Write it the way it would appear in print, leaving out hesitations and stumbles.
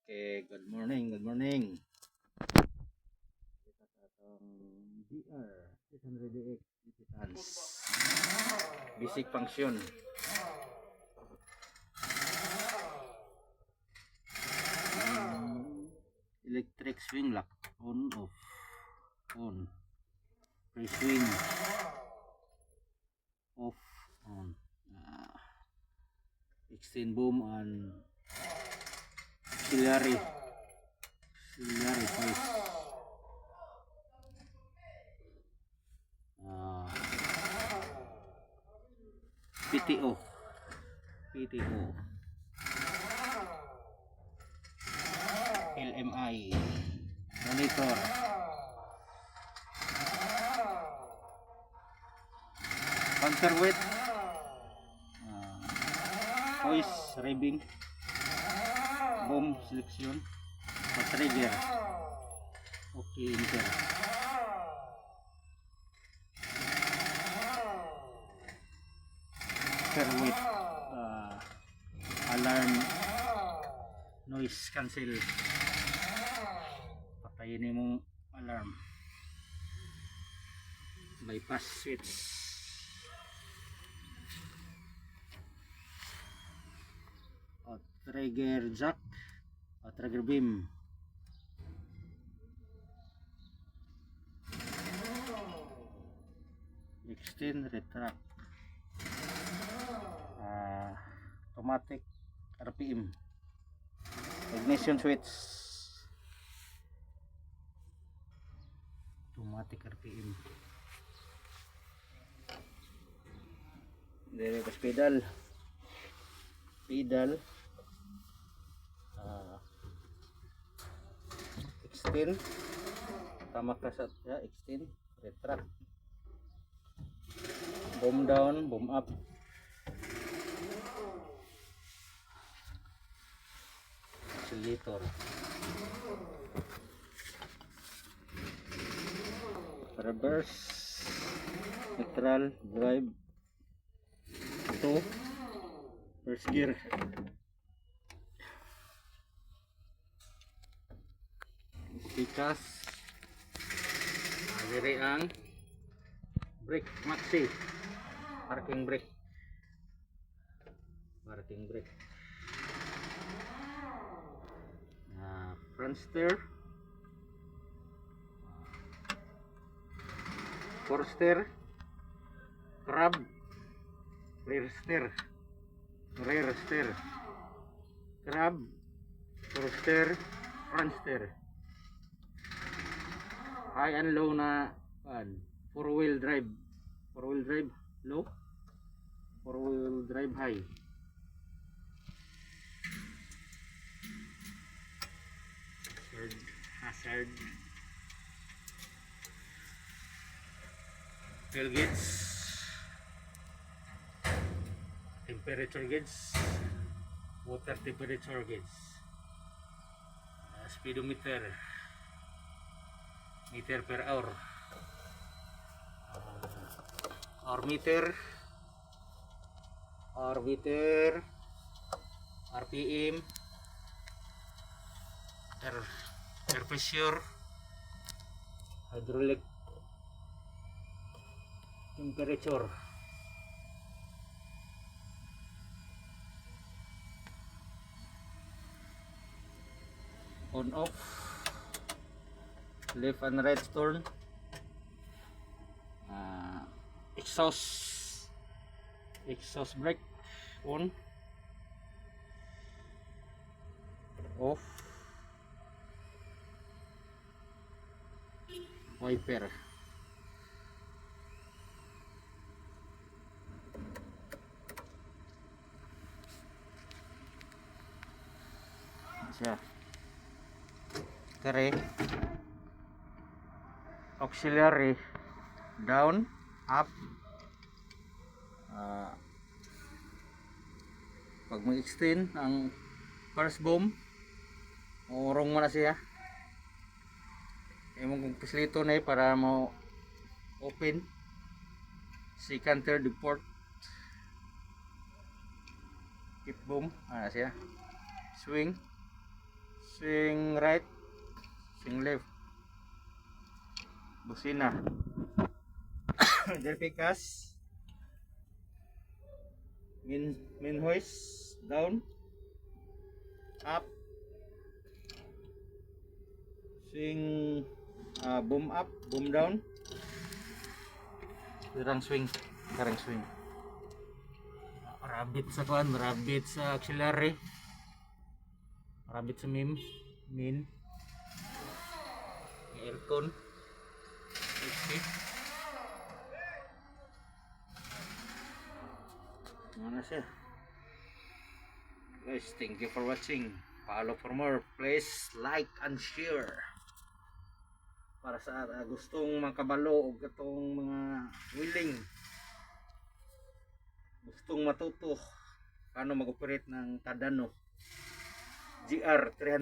Okay, good morning, good morning. Kita sa atong GR 600X tons. Basic function. Electric swing lock on off. On. Free swing. Off on. Extend boom and auxiliary voice. PTO LMI monitor, counterweight, voice revving, boom selection, trigger, okay, enter. With alarm noise cancel, patayin mong alarm. Bypass switch, trigger jack, trigger beam, extend retract, automatic RPM, ignition switch, automatic RPM, direct pedal, extend, tama ka sa extend, retract, boom down, boom up, oscillator, reverse, neutral, drive, to first gear, pikas, diri ang brake maxi, parking brake, front steer, four steer, crab, rear steer, crab, four steer, front steer, high and low na four wheel drive low, four wheel drive high, hazard, tail gauge, temperature gauge, water temperature gauge, speedometer, meter per hour, meter, RPM, air pressure, hydraulic temperature, on off, left and right turn, exhaust brake on, off, wiper, siya kare, auxiliary down, up, pag mag-extend ang first boom, urong mo na siya, imong kung pislito na para mo open, second, third, fourth, fifth boom, siya, swing, swing right, swing left, busina, delpicas, main hoist, down, up, swing, boom up, boom down, karang swing, rabbit sa kuan, rabbit sa auxiliary, rabbit sa main, aircon, okay. Ano siya? Guys, thank you for watching. Follow for more. Please like and share. Para sa gustong makabalo o katong mga willing, gustong matuto paano mag-operate ng Tadano GR 300.